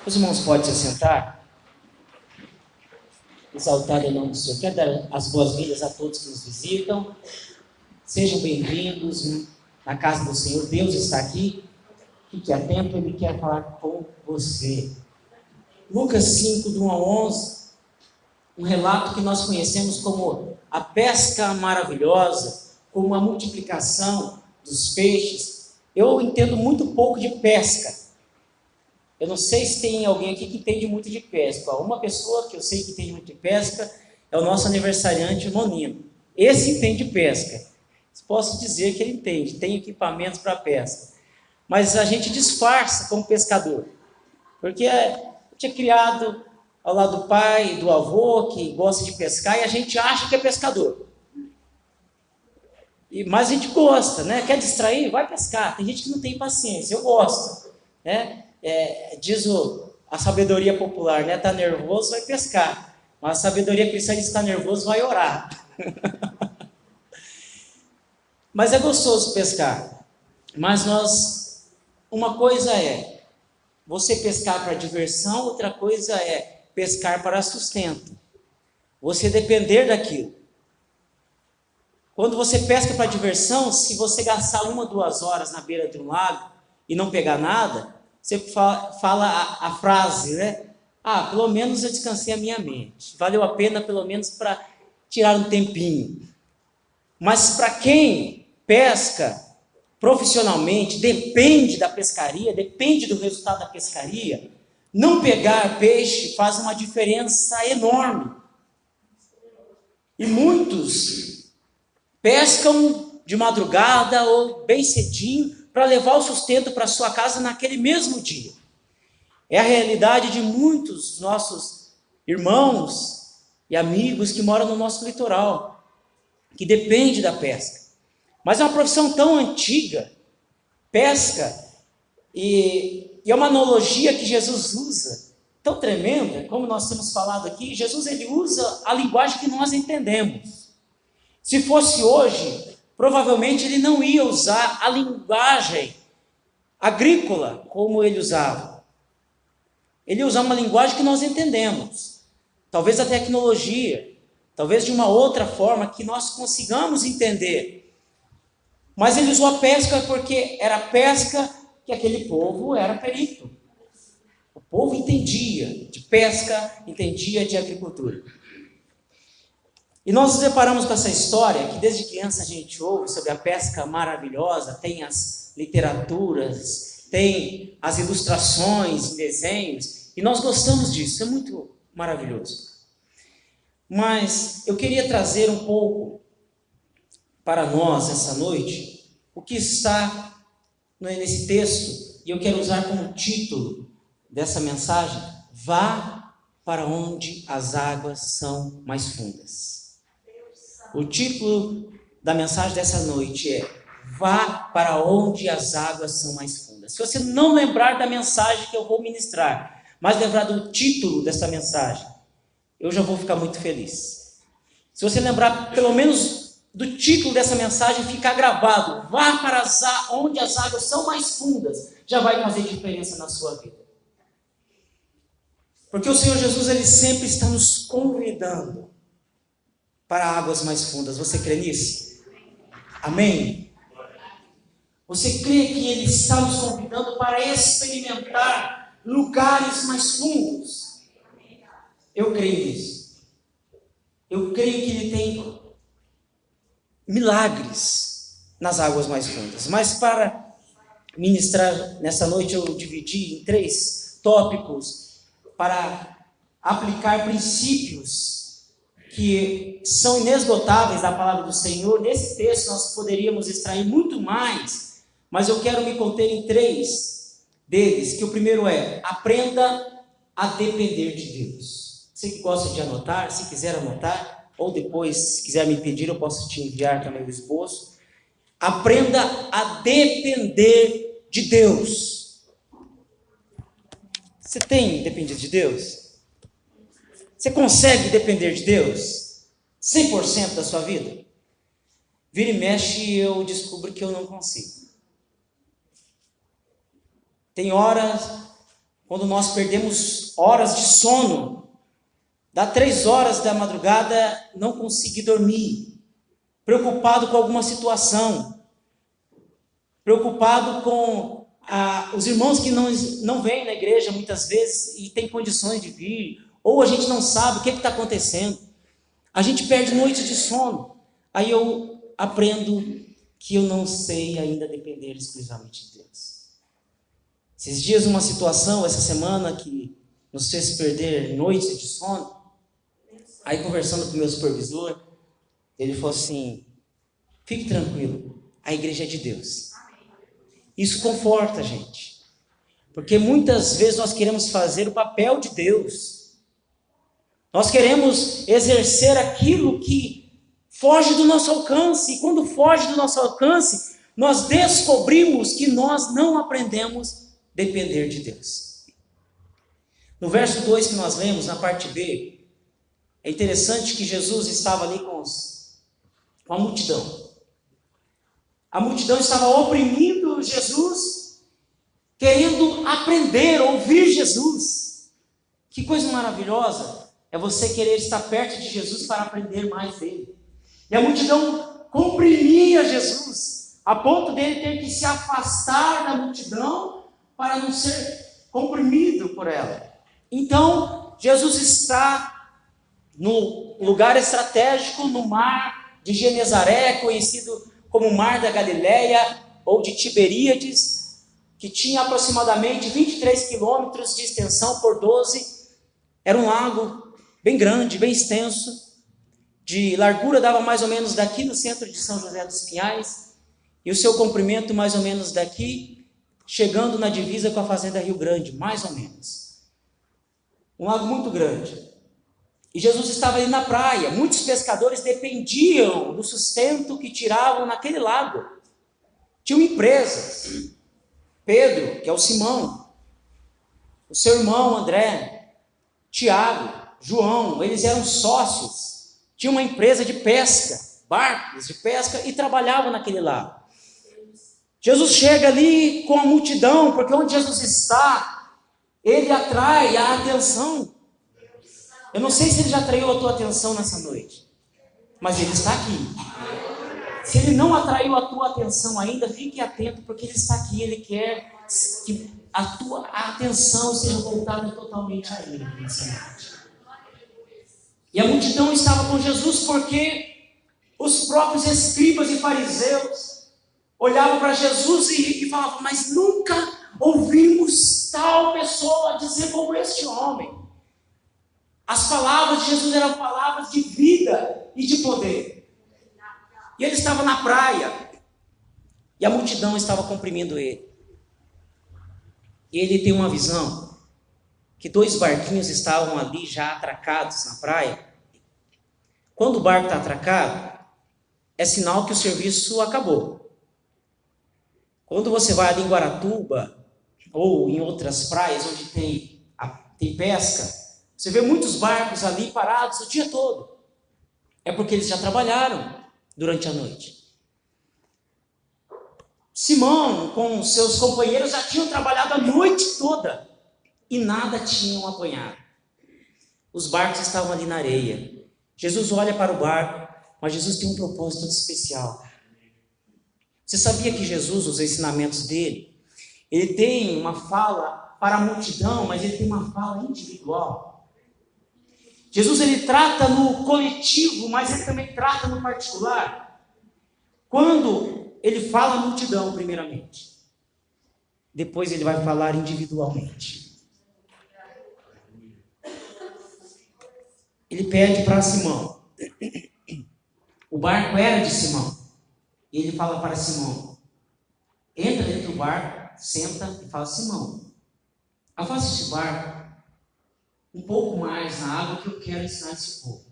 Os irmãos podem se sentar. Exaltado é o nome do Senhor. Quero dar as boas-vindas a todos que nos visitam. Sejam bem-vindos na casa do Senhor. Deus está aqui. Fique atento, Ele quer falar com você. Lucas 5, do 1 a 11. Um relato que nós conhecemos como a pesca maravilhosa, como a multiplicação dos peixes. Eu entendo muito pouco de pesca. Eu não sei se tem alguém aqui que entende muito de pesca. Uma pessoa que eu sei que entende muito de pesca é o nosso aniversariante, o Nonino. Esse entende de pesca. Posso dizer que ele entende, tem equipamentos para pesca. Mas a gente disfarça como pescador. Porque a gente é criado ao lado do pai, do avô, que gosta de pescar, e a gente acha que é pescador. Mas a gente gosta, né? Quer distrair? Vai pescar. Tem gente que não tem paciência, eu gosto, né? Diz a sabedoria popular, né? Está nervoso, vai pescar. Mas a sabedoria cristã diz: está nervoso, vai orar. Mas é gostoso pescar. Mas uma coisa é você pescar para diversão, outra coisa é pescar para sustento. Você depender daquilo. Quando você pesca para diversão, se você gastar 1 ou 2 horas na beira de um lago e não pegar nada, você fala a frase, né? Pelo menos eu descansei a minha mente. Valeu a pena pelo menos para tirar um tempinho. Mas para quem pesca profissionalmente, depende da pescaria, depende do resultado da pescaria, não pegar peixe faz uma diferença enorme. E muitos pescam de madrugada ou bem cedinho para levar o sustento para sua casa naquele mesmo dia. É a realidade de muitos nossos irmãos e amigos que moram no nosso litoral, que depende da pesca. Mas é uma profissão tão antiga, pesca, e é uma analogia que Jesus usa, tão tremenda, como nós temos falado aqui. Jesus ele usa a linguagem que nós entendemos. Se fosse hoje, provavelmente ele não ia usar a linguagem agrícola como ele usava. Ele ia usar uma linguagem que nós entendemos. Talvez a tecnologia, talvez de uma outra forma que nós consigamos entender. Mas ele usou a pesca porque era a pesca que aquele povo era perito. O povo entendia de pesca, entendia de agricultura. E nós nos deparamos com essa história que desde criança a gente ouve sobre a pesca maravilhosa, tem as literaturas, tem as ilustrações, desenhos, e nós gostamos disso, é muito maravilhoso. Mas eu queria trazer um pouco para nós essa noite o que está nesse texto, e eu quero usar como título dessa mensagem: vá para onde as águas são mais fundas. O título da mensagem dessa noite é: vá para onde as águas são mais fundas. Se você não lembrar da mensagem que eu vou ministrar, mas lembrar do título dessa mensagem, eu já vou ficar muito feliz. Se você lembrar pelo menos do título dessa mensagem, ficar gravado: vá para onde as águas são mais fundas, já vai fazer diferença na sua vida. Porque o Senhor Jesus ele sempre está nos convidando para águas mais fundas. Você crê nisso? Amém? Você crê que Ele está nos convidando para experimentar lugares mais fundos? Eu creio nisso. Eu creio que Ele tem milagres nas águas mais fundas. Mas para ministrar nessa noite, eu dividi em 3 tópicos para aplicar princípios que são inesgotáveis da palavra do Senhor. Nesse texto nós poderíamos extrair muito mais, mas eu quero me conter em 3 deles, que o primeiro é: aprenda a depender de Deus. Você que gosta de anotar, se quiser anotar, ou depois, se quiser me pedir, eu posso te enviar também o esboço. Aprenda a depender de Deus. Você tem dependido de Deus? Você consegue depender de Deus 100% da sua vida? Vira e mexe, eu descubro que eu não consigo. Tem horas quando nós perdemos horas de sono, dá 3 horas da madrugada, não consegui dormir, preocupado com alguma situação, preocupado com os irmãos que não vêm na igreja muitas vezes e têm condições de vir, ou a gente não sabe o que está acontecendo, a gente perde noites de sono. Aí eu aprendo que eu não sei ainda depender exclusivamente de Deus. Esses dias uma situação, essa semana, que nos fez perder noites de sono, aí conversando com o meu supervisor, ele falou assim: fique tranquilo, a igreja é de Deus. Isso conforta a gente, porque muitas vezes nós queremos fazer o papel de Deus, nós queremos exercer aquilo que foge do nosso alcance, e quando foge do nosso alcance, nós descobrimos que nós não aprendemos a depender de Deus. No verso 2 que nós lemos, na parte B, é interessante que Jesus estava ali com a multidão. A multidão estava oprimindo Jesus, querendo aprender, ouvir Jesus. Que coisa maravilhosa é você querer estar perto de Jesus para aprender mais dele. E a multidão comprimia Jesus, a ponto dele ter que se afastar da multidão para não ser comprimido por ela. Então, Jesus está no lugar estratégico, no mar de Genezaré, conhecido como Mar da Galileia, ou de Tiberíades, que tinha aproximadamente 23 quilômetros de extensão por 12. Era um lago bem grande, bem extenso, de largura dava mais ou menos daqui no centro de São José dos Pinhais, e o seu comprimento mais ou menos daqui, chegando na divisa com a fazenda Rio Grande, mais ou menos. Um lago muito grande. E Jesus estava ali na praia. Muitos pescadores dependiam do sustento que tiravam naquele lago. Tinham empresas. Pedro, que é o Simão, o seu irmão André, Tiago, João, eles eram sócios. Tinham uma empresa de pesca, barcos de pesca, e trabalhavam naquele lago. Jesus chega ali com a multidão, porque onde Jesus está, ele atrai a atenção. Eu não sei se ele já atraiu a tua atenção nessa noite, mas ele está aqui. Se ele não atraiu a tua atenção ainda, fique atento, porque ele está aqui. Ele quer que a tua atenção seja voltada totalmente a ele nessa noite. E a multidão estava com Jesus porque os próprios escribas e fariseus olhavam para Jesus e falavam: mas nunca ouvimos tal pessoa dizer como este homem. As palavras de Jesus eram palavras de vida e de poder. E ele estava na praia, e a multidão estava comprimindo ele. E ele tem uma visão, que 2 barquinhos estavam ali já atracados na praia. Quando o barco está atracado, é sinal que o serviço acabou. Quando você vai ali em Guaratuba, ou em outras praias onde tem pesca, você vê muitos barcos ali parados o dia todo. É porque eles já trabalharam durante a noite. Simão, com seus companheiros, já tinham trabalhado a noite toda e nada tinham apanhado. Os barcos estavam ali na areia. Jesus olha para o barco, mas Jesus tem um propósito especial. Você sabia que Jesus, os ensinamentos dele, ele tem uma fala para a multidão, mas ele tem uma fala individual. Jesus, ele trata no coletivo, mas ele também trata no particular. Quando ele fala à multidão, primeiramente, depois ele vai falar individualmente. Ele pede para Simão. O barco era de Simão. E ele fala para Simão: entra dentro do barco, senta e fala: Simão, afasta esse barco um pouco mais na água, que eu quero ensinar esse povo.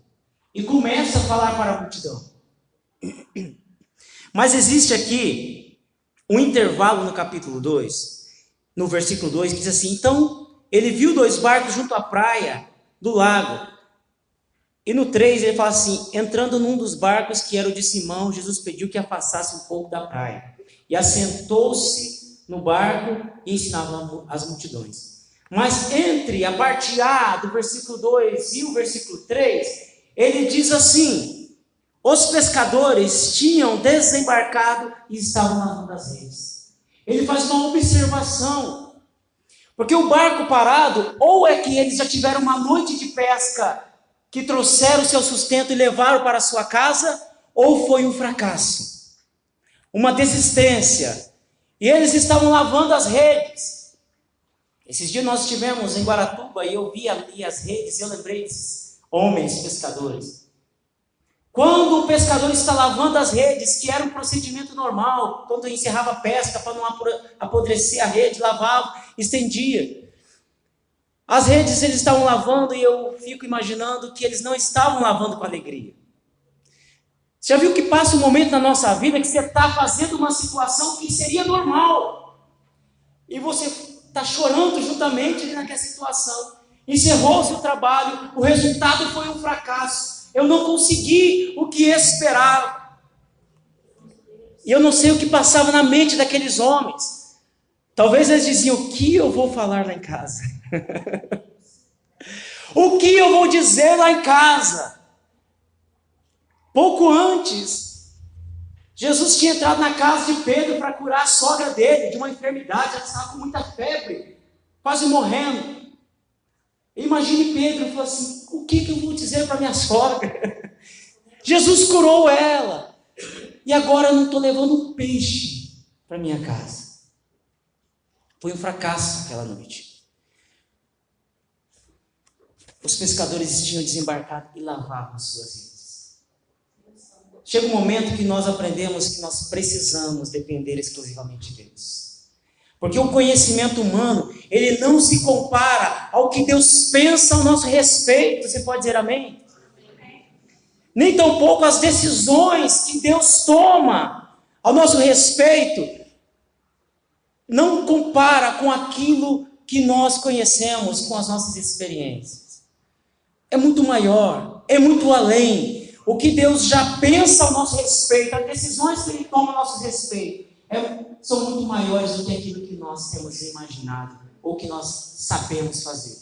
E começa a falar para a multidão. Mas existe aqui um intervalo no capítulo 2, no versículo 2, que diz assim: então ele viu 2 barcos junto à praia do lago. E no 3 ele fala assim: entrando num dos barcos, que era o de Simão, Jesus pediu que afastasse um pouco da praia. E assentou-se no barco e ensinava as multidões. Mas entre a parte A do versículo 2 e o versículo 3, ele diz assim: os pescadores tinham desembarcado e estavam lavando as redes. Ele faz uma observação, porque o barco parado, ou é que eles já tiveram uma noite de pesca que trouxeram o seu sustento e levaram para a sua casa, ou foi um fracasso, uma desistência, e eles estavam lavando as redes. Esses dias nós estivemos em Guaratuba e eu vi ali as redes, e eu lembrei desses homens pescadores. Quando o pescador está lavando as redes, que era um procedimento normal, quando encerrava a pesca para não apodrecer a rede, lavava, estendia. As redes eles estavam lavando e eu fico imaginando que eles não estavam lavando com alegria. Você já viu que passa um momento na nossa vida que você está fazendo uma situação que seria normal e você está chorando juntamente naquela situação. Encerrou o seu trabalho, o resultado foi um fracasso. Eu não consegui o que esperava. E eu não sei o que passava na mente daqueles homens. Talvez eles diziam: o que eu vou falar lá em casa? O que eu vou dizer lá em casa? Pouco antes, Jesus tinha entrado na casa de Pedro para curar a sogra dele de uma enfermidade. Ela estava com muita febre, quase morrendo. Imagine Pedro falou assim: o que eu vou dizer para minha sogra? Jesus curou ela. E agora eu não estou levando um peixe para minha casa. Foi um fracasso aquela noite. Os pescadores tinham desembarcado e lavavam as suas redes. Chega um momento que nós aprendemos que nós precisamos depender exclusivamente de Deus. Porque o conhecimento humano, ele não se compara ao que Deus pensa ao nosso respeito. Você pode dizer amém? Nem tampouco as decisões que Deus toma ao nosso respeito não compara com aquilo que nós conhecemos, com as nossas experiências. É muito maior, é muito além. O que Deus já pensa ao nosso respeito, as decisões que Ele toma ao nosso respeito, são muito maiores do que aquilo que nós temos imaginado, ou que nós sabemos fazer.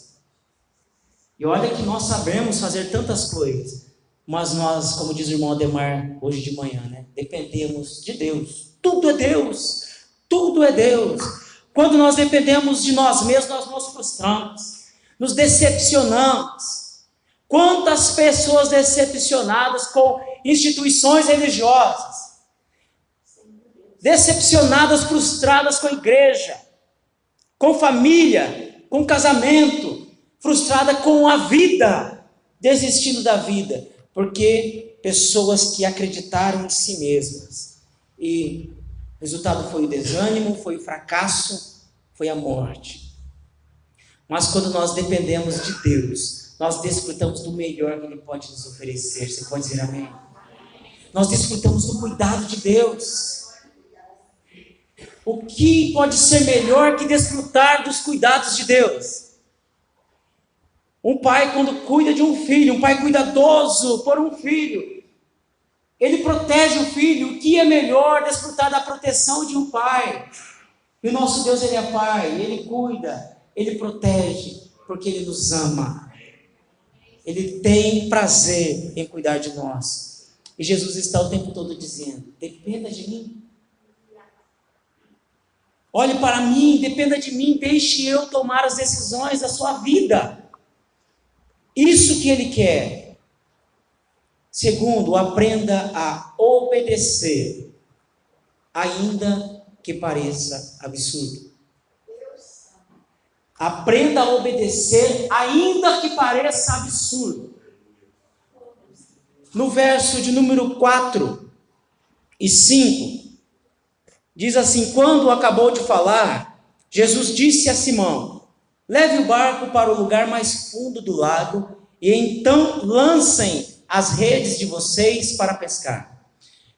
E olha que nós sabemos fazer tantas coisas, mas nós, como diz o irmão Ademar hoje de manhã, dependemos de Deus. Tudo é Deus, tudo é Deus. Quando nós dependemos de nós mesmos, nós nos frustramos, nos decepcionamos. Quantas pessoas decepcionadas com instituições religiosas, decepcionadas, frustradas com a igreja, com família, com casamento, frustrada com a vida, desistindo da vida, porque pessoas que acreditaram em si mesmas, e o resultado foi o desânimo, foi o fracasso, foi a morte. Mas quando nós dependemos de Deus, nós desfrutamos do melhor que Ele pode nos oferecer. Você pode dizer amém? Nós desfrutamos do cuidado de Deus. O que pode ser melhor que desfrutar dos cuidados de Deus? Um pai, quando cuida de um filho, um pai cuidadoso por um filho, ele protege o filho. O que é melhor desfrutar da proteção de um pai? E o nosso Deus, Ele é Pai, Ele cuida, Ele protege, porque Ele nos ama. Ele tem prazer em cuidar de nós. E Jesus está o tempo todo dizendo: dependa de mim. Olhe para mim, dependa de mim, deixe eu tomar as decisões da sua vida. Isso que Ele quer. Segundo, aprenda a obedecer, ainda que pareça absurdo. Aprenda a obedecer, ainda que pareça absurdo. No verso de número 4 e 5, diz assim: quando acabou de falar, Jesus disse a Simão: leve o barco para o lugar mais fundo do lago, e então lancem as redes de vocês para pescar.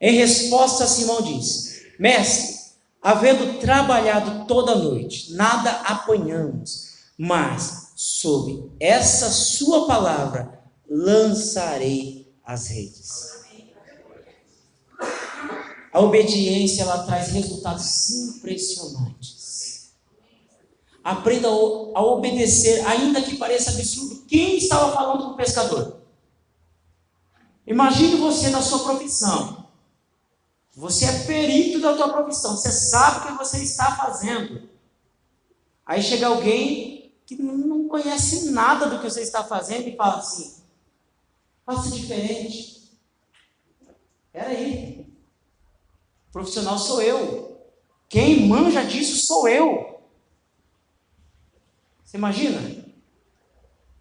Em resposta, Simão disse: mestre, havendo trabalhado toda a noite, nada apanhamos, mas sob essa sua palavra lançarei as redes. A obediência, ela traz resultados impressionantes. Aprenda a obedecer, ainda que pareça absurdo. Quem estava falando com o pescador? Imagine você na sua profissão. Você é perito da tua profissão. Você sabe o que você está fazendo. Aí chega alguém que não conhece nada do que você está fazendo e fala assim: faça diferente. Espera aí. O profissional sou eu. Quem manja disso sou eu. Você imagina?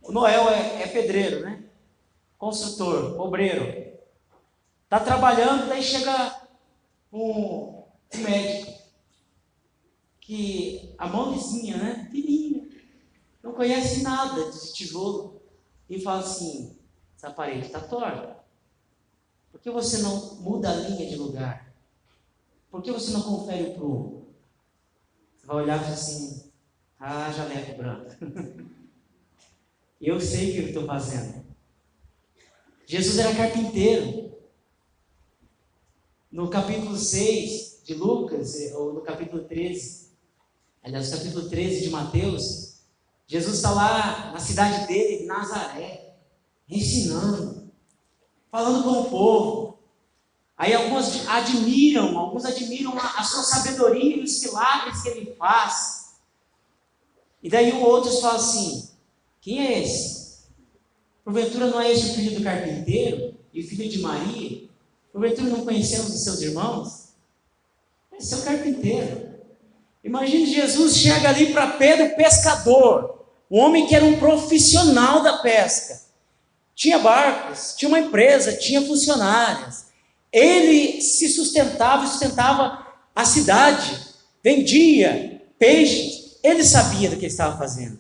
O Noel é pedreiro, né? Construtor, obreiro. Está trabalhando, daí chega um médico que a mãozinha, né? Fininha, não conhece nada de tijolo e fala assim: essa parede está torta. Por que você não muda a linha de lugar? Por que você não confere o prumo? Você vai olhar e falar assim: ah, jaleco branco. Eu sei o que eu estou fazendo. Jesus era carpinteiro. No capítulo 6 de Lucas, ou no capítulo 13, aliás, no capítulo 13 de Mateus, Jesus está lá na cidade dele, em Nazaré, ensinando, falando com o povo. Aí alguns admiram a sua sabedoria e os milagres que ele faz. E daí outros falam assim: quem é esse? Porventura não é esse o filho do carpinteiro e o filho de Maria? Porventura não conhecemos os seus irmãos? Esse é o carpinteiro. Imagine, Jesus chega ali para Pedro, pescador, um homem que era um profissional da pesca. Tinha barcos, tinha uma empresa, tinha funcionários. Ele se sustentava a cidade, vendia peixes. Ele sabia do que ele estava fazendo.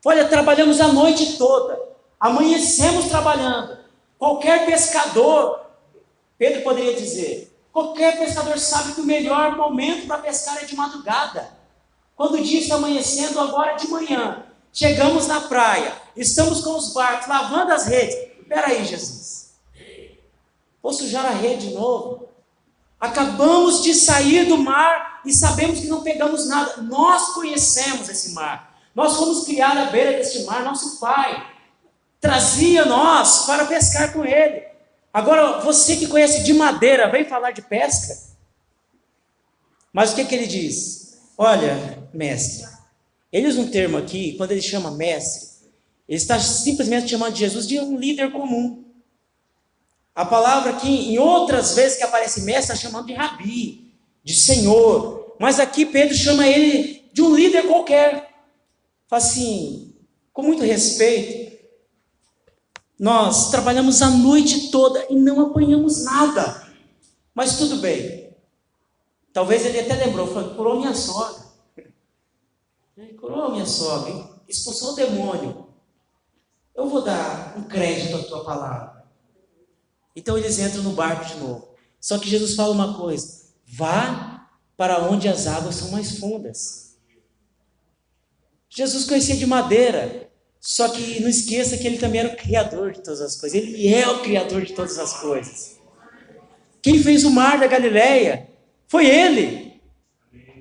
Olha, trabalhamos a noite toda, amanhecemos trabalhando. Qualquer pescador, Pedro poderia dizer, qualquer pescador sabe que o melhor momento para pescar é de madrugada. Quando o dia está amanhecendo, agora de manhã, chegamos na praia, estamos com os barcos, lavando as redes. Espera aí, Jesus, vou sujar a rede de novo? Acabamos de sair do mar e sabemos que não pegamos nada. Nós conhecemos esse mar. Nós fomos criados à beira deste mar. Nosso pai trazia nós para pescar com ele. Agora, você que conhece de madeira, vem falar de pesca? Mas o que ele diz? Olha, mestre, ele usa um termo aqui, quando ele chama mestre, ele está simplesmente chamando Jesus de um líder comum. A palavra aqui, em outras vezes que aparece mestre, está chamando de rabi, de senhor. Mas aqui Pedro chama ele de um líder qualquer. Fala assim, com muito respeito, nós trabalhamos a noite toda e não apanhamos nada. Mas tudo bem. Talvez ele até lembrou, falou: curou minha sogra. Curou minha sogra, expulsou o demônio. Eu vou dar um crédito à tua palavra. Então eles entram no barco de novo. Só que Jesus fala uma coisa: vá para onde as águas são mais fundas. Jesus conhecia de madeira. Só que não esqueça que ele também era o criador de todas as coisas. Ele é o criador de todas as coisas. Quem fez o mar da Galileia foi ele.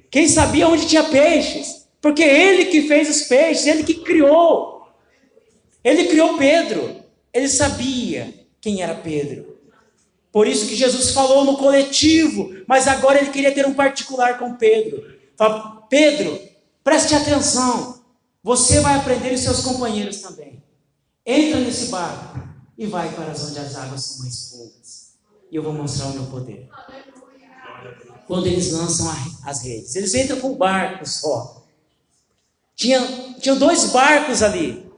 Quem sabia onde tinha peixes? Porque ele que fez os peixes, ele que criou. Ele criou Pedro. Ele sabia quem era Pedro. Por isso que Jesus falou no coletivo, mas agora ele queria ter um particular com Pedro. Fala: Pedro, preste atenção. Você vai aprender e seus companheiros também. Entra nesse barco e vai para onde as águas são mais fundas. E eu vou mostrar o meu poder. Quando eles lançam as redes, eles entram com um barco só. Tinham 2 barcos ali.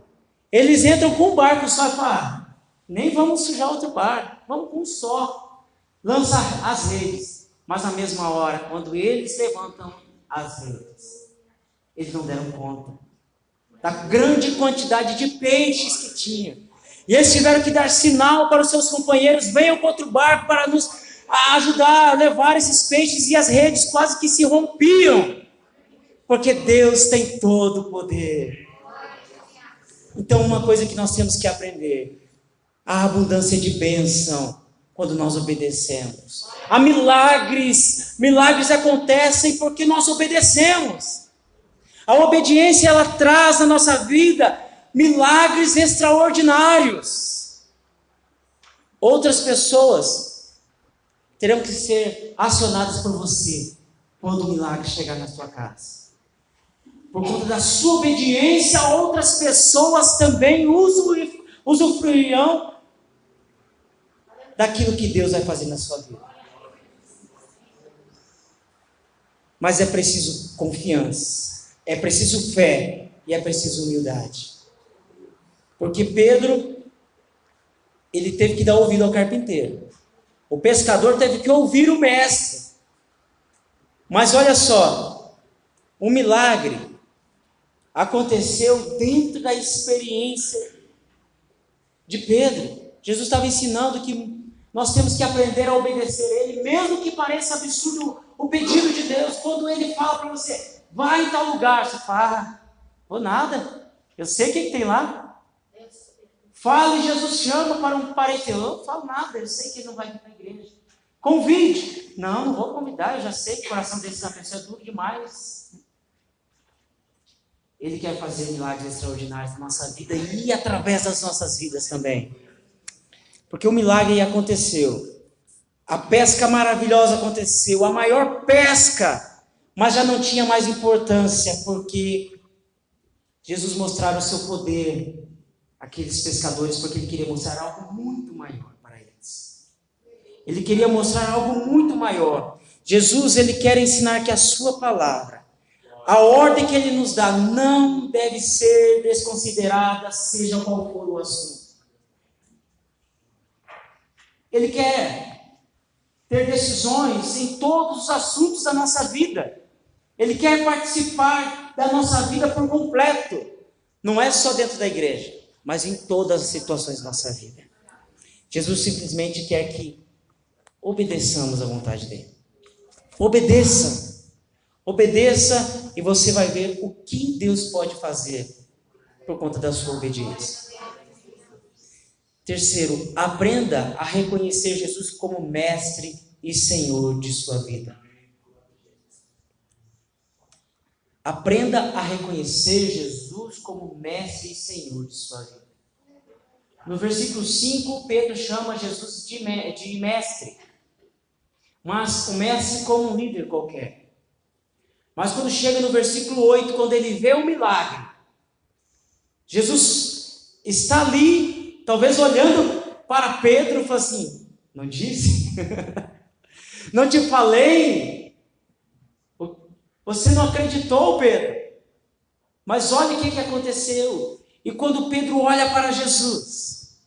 Eles entram com um barco só e falam: nem vamos sujar outro barco, vamos com um só. Lança as redes. Mas na mesma hora, quando eles levantam as redes, eles não deram conta da grande quantidade de peixes que tinham. E eles tiveram que dar sinal para os seus companheiros: venham para outro barco para nos ajudar a levar esses peixes. E as redes quase que se rompiam, porque Deus tem todo o poder. Então, uma coisa que nós temos que aprender: a abundância de bênção quando nós obedecemos. Há milagres acontecem porque nós obedecemos. A obediência, ela traz na nossa vida milagres extraordinários. Outras pessoas terão que ser acionadas por você quando o milagre chegar na sua casa. Por conta da sua obediência, outras pessoas também usufruirão daquilo que Deus vai fazer na sua vida. Mas é preciso confiança, é preciso fé e é preciso humildade. Porque Pedro, ele teve que dar ouvido ao carpinteiro. O pescador teve que ouvir o mestre. Mas olha só, o milagre aconteceu dentro da experiência de Pedro. Jesus estava ensinando que nós temos que aprender a obedecer a Ele, mesmo que pareça absurdo o pedido de Deus. Quando Ele fala para você, vai em tal lugar, você fala, vou nada, eu sei o que tem lá. Fala e Jesus chama para um parente, eu não falo nada, eu sei que ele não vai vir na igreja. Convide, não vou convidar, eu já sei que o coração dessa pessoa é duro demais. Ele quer fazer milagres extraordinários na nossa vida e através das nossas vidas também. Porque o milagre aconteceu. A pesca maravilhosa aconteceu. A maior pesca. Mas já não tinha mais importância. Porque Jesus mostrava o seu poder àqueles pescadores. Porque Ele queria mostrar algo muito maior para eles. Ele queria mostrar algo muito maior. Jesus, Ele quer ensinar que a sua palavra, a ordem que Ele nos dá, não deve ser desconsiderada, seja qual for o assunto. Ele quer ter decisões em todos os assuntos da nossa vida. Ele quer participar da nossa vida por completo. Não é só dentro da igreja, mas em todas as situações da nossa vida. Jesus simplesmente quer que obedeçamos à vontade dEle. Obedeça. Obedeça e você vai ver o que Deus pode fazer por conta da sua obediência. Terceiro, aprenda a reconhecer Jesus como mestre e Senhor de sua vida. Aprenda a reconhecer Jesus como mestre e Senhor de sua vida. No versículo 5, Pedro chama Jesus de mestre. Mas o mestre como um líder qualquer. Mas quando chega no versículo 8, quando ele vê o milagre, Jesus está ali, talvez olhando para Pedro e fala assim, não disse? Não te falei? Você não acreditou, Pedro? Mas olha o que aconteceu. E quando Pedro olha para Jesus,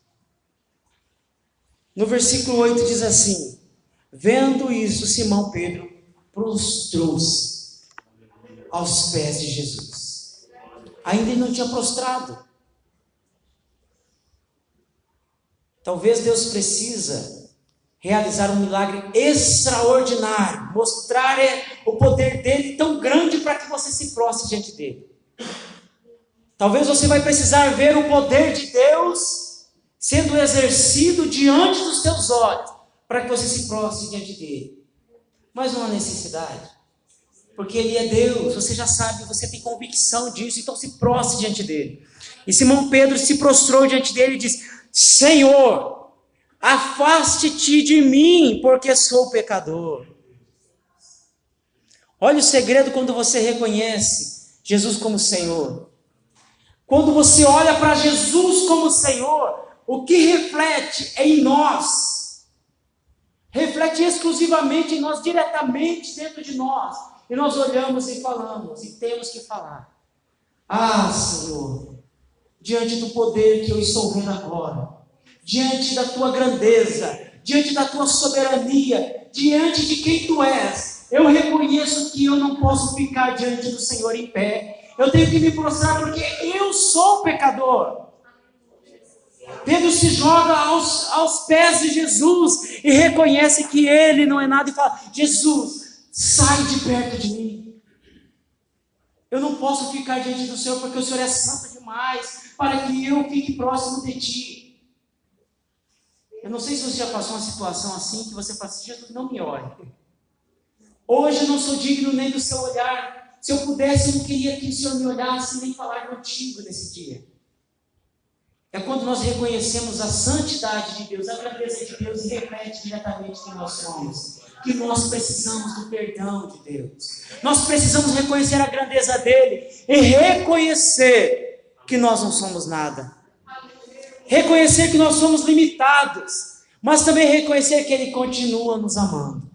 no versículo 8 diz assim, vendo isso, Simão Pedro prostrou-se aos pés de Jesus. Ainda ele não tinha prostrado. Talvez Deus precisa realizar um milagre extraordinário, mostrar o poder dele tão grande para que você se prostre diante dele. Talvez você vai precisar ver o poder de Deus sendo exercido diante dos teus olhos, para que você se prostre diante dele. Mas não há necessidade. Porque Ele é Deus, você já sabe, você tem convicção disso, então se prostre diante dele. E Simão Pedro se prostrou diante dele e disse, Senhor, afaste-te de mim, porque sou pecador. Olha o segredo quando você reconhece Jesus como Senhor. Quando você olha para Jesus como Senhor, o que reflete é em nós. Reflete exclusivamente em nós, diretamente dentro de nós. E nós olhamos e falamos, e temos que falar. Ah, Senhor, diante do poder que eu estou vendo agora, diante da Tua grandeza, diante da Tua soberania, diante de quem Tu és, eu reconheço que eu não posso ficar diante do Senhor em pé. Eu tenho que me prostrar porque eu sou pecador. Pedro se joga aos pés de Jesus e reconhece que ele não é nada e fala, Jesus, sai de perto de mim. Eu não posso ficar diante do Senhor porque o Senhor é santo demais para que eu fique próximo de Ti. Eu não sei se você já passou uma situação assim que você fala assim, Jesus, não me olhe. Hoje eu não sou digno nem do seu olhar. Se eu pudesse, eu não queria que o Senhor me olhasse nem falar contigo nesse dia. É quando nós reconhecemos a santidade de Deus, a grandeza de Deus e reflete diretamente quem nós somos. Que nós precisamos do perdão de Deus. Nós precisamos reconhecer a grandeza dele e reconhecer que nós não somos nada. Reconhecer que nós somos limitados, mas também reconhecer que ele continua nos amando.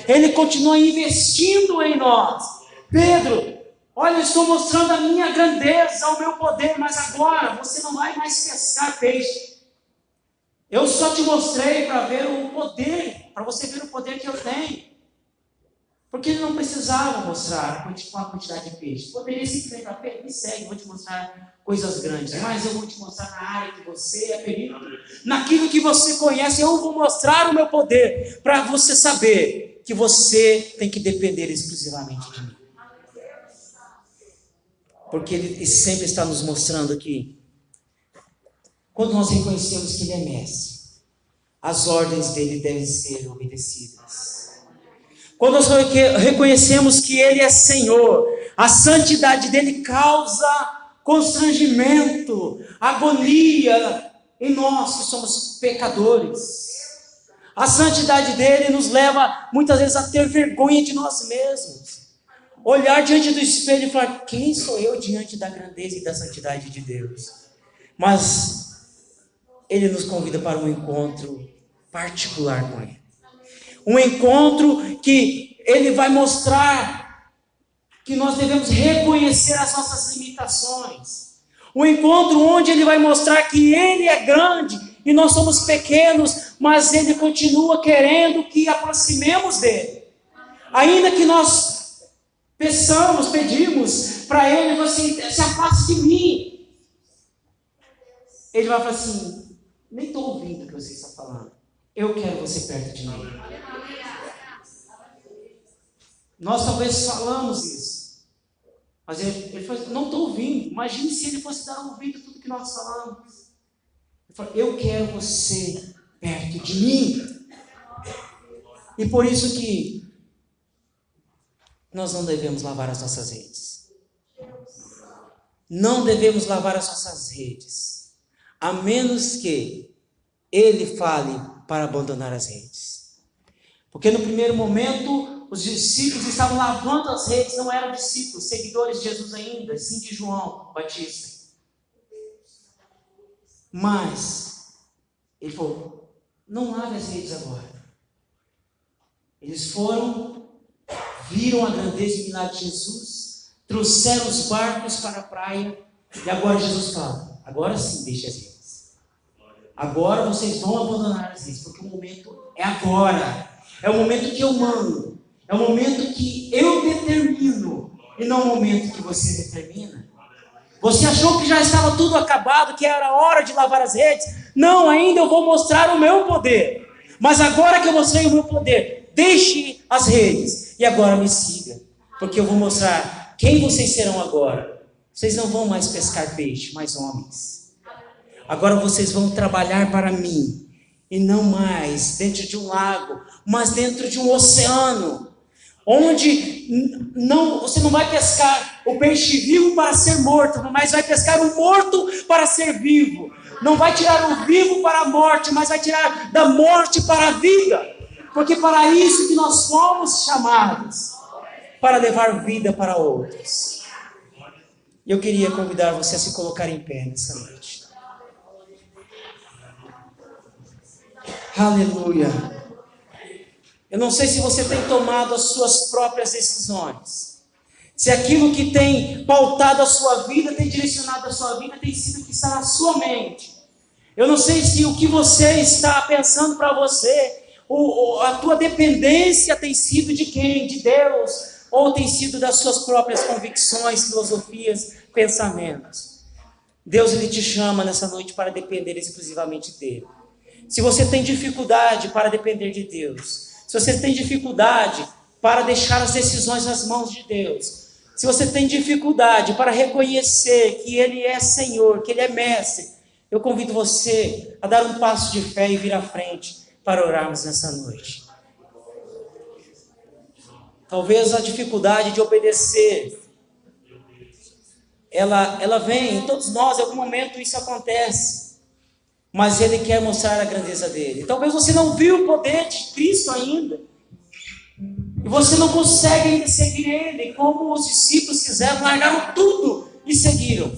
Ele continua investindo em nós. Pedro, olha, eu estou mostrando a minha grandeza, o meu poder, mas agora você não vai mais pescar peixe. Eu só te mostrei para ver o poder, para você ver o poder que eu tenho. Porque ele não precisava mostrar a quantidade de peixe. Poderia simplesmente falar, Pedro, me segue, vou te mostrar coisas grandes. Mas eu vou te mostrar na área que você é período. Naquilo que você conhece, eu vou mostrar o meu poder, para você saber que você tem que depender exclusivamente de mim. Porque ele sempre está nos mostrando aqui. Quando nós reconhecemos que ele é mestre, as ordens dele devem ser obedecidas. Quando nós reconhecemos que ele é Senhor, a santidade dele causa constrangimento, agonia em nós que somos pecadores. A santidade dele nos leva muitas vezes a ter vergonha de nós mesmos. Olhar diante do espelho e falar, quem sou eu diante da grandeza e da santidade de Deus? Mas ele nos convida para um encontro particular com ele. Um encontro que ele vai mostrar que nós devemos reconhecer as nossas limitações. Um encontro onde ele vai mostrar que ele é grande e nós somos pequenos, mas ele continua querendo que aproximemos dele. Ainda que nós pedimos para ele, assim, se afaste de mim. Ele vai falar assim, nem estou ouvindo o que você está falando. Eu quero você perto de mim. Nós talvez falamos isso. Mas ele falou, não estou ouvindo. Imagine se ele fosse dar ouvido a tudo que nós falamos. Ele falou, eu quero você perto de mim. E por isso que nós não devemos lavar as nossas redes. Não devemos lavar as nossas redes. A menos que ele fale para abandonar as redes. Porque no primeiro momento, os discípulos estavam lavando as redes, não eram discípulos, seguidores de Jesus ainda, sim de João Batista. Mas, ele falou, não lave as redes agora. Eles foram, viram a grandeza e o milagre de Jesus, trouxeram os barcos para a praia, e agora Jesus fala, agora sim deixe as redes. Agora vocês vão abandonar as redes, porque o momento é agora. É o momento que eu mando. É o momento que eu determino. E não o momento que você determina. Você achou que já estava tudo acabado, que era hora de lavar as redes? Não, ainda eu vou mostrar o meu poder. Mas agora que eu mostrei o meu poder, deixe as redes. E agora me siga. Porque eu vou mostrar quem vocês serão agora. Vocês não vão mais pescar peixe, mas homens. Agora vocês vão trabalhar para mim. E não mais dentro de um lago, mas dentro de um oceano. Onde você não vai pescar o peixe vivo para ser morto, mas vai pescar o morto para ser vivo. Não vai tirar o vivo para a morte, mas vai tirar da morte para a vida. Porque para isso que nós fomos chamados. Para levar vida para outros. E eu queria convidar você a se colocar em pé nessa noite. Aleluia. Eu não sei se você tem tomado as suas próprias decisões. Se aquilo que tem pautado a sua vida, tem direcionado a sua vida, tem sido o que está na sua mente. Eu não sei se o que você está pensando para você, a tua dependência tem sido de quem? De Deus. Ou tem sido das suas próprias convicções, filosofias, pensamentos. Deus, Ele te chama nessa noite para depender exclusivamente dEle. Se você tem dificuldade para depender de Deus, se você tem dificuldade para deixar as decisões nas mãos de Deus, se você tem dificuldade para reconhecer que Ele é Senhor, que Ele é Mestre, eu convido você a dar um passo de fé e vir à frente para orarmos nessa noite. Talvez a dificuldade de obedecer, ela vem em todos nós, em algum momento isso acontece. Mas Ele quer mostrar a grandeza dele. Talvez você não viu o poder de Cristo ainda. E você não consegue ainda seguir Ele, como os discípulos fizeram, largaram tudo e seguiram.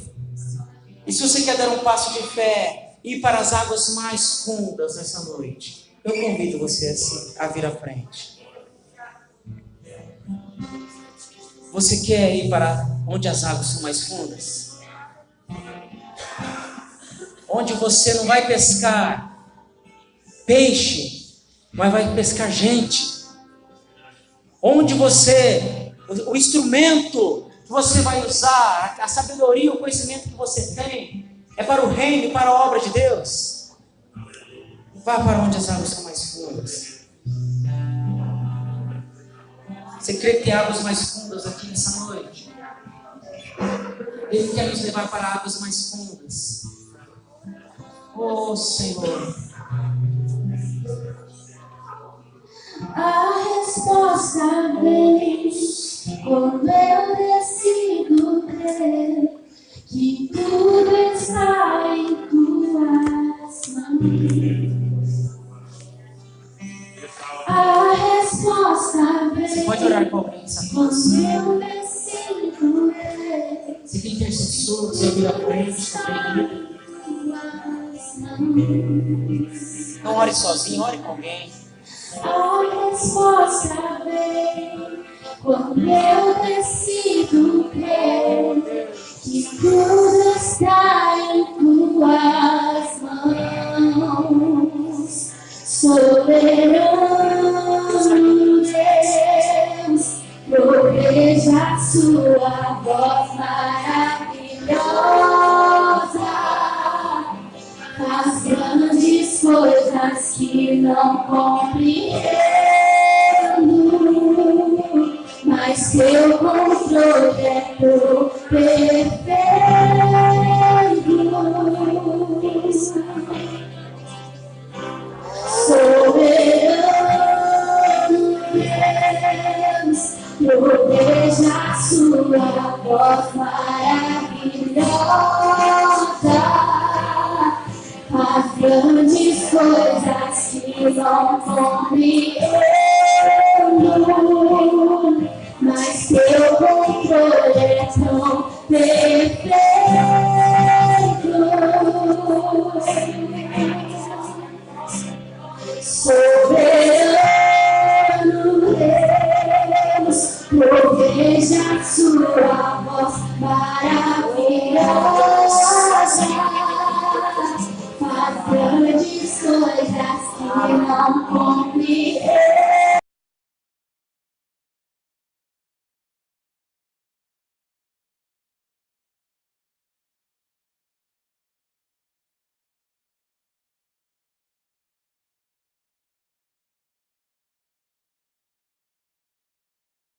E se você quer dar um passo de fé, ir para as águas mais fundas nessa noite, eu convido você a vir à frente. Você quer ir para onde as águas são mais fundas? Onde você não vai pescar peixe, mas vai pescar gente. Onde o instrumento que você vai usar, a sabedoria, o conhecimento que você tem, é para o reino e para a obra de Deus. Vá para onde as águas são mais fundas. Você crê que tem águas mais fundas aqui nessa noite? Ele quer nos levar para águas mais fundas. Oh, Senhor. A resposta vem quando eu decido crer que tudo está em tuas mãos. A resposta vem. Você pode orar com alguém, quando eu decido crer. Se tem intercessor, você vir à frente também. Não ore sozinho, ore com alguém. A resposta vem quando eu decido crer que tudo está em tuas mãos. Soberano Deus, proveja a sua voz maravilhosa. Faz grandes coisas que não compreendo, mas teu controle é perfeito. Soberano Deus, proveja a sua voz maravilhosa. Faz grandes coisas que não compreendo, mas teu controle é tão perfeito. Soberano Deus, proveja a sua voz maravilhosa. Faz grandes coisas que não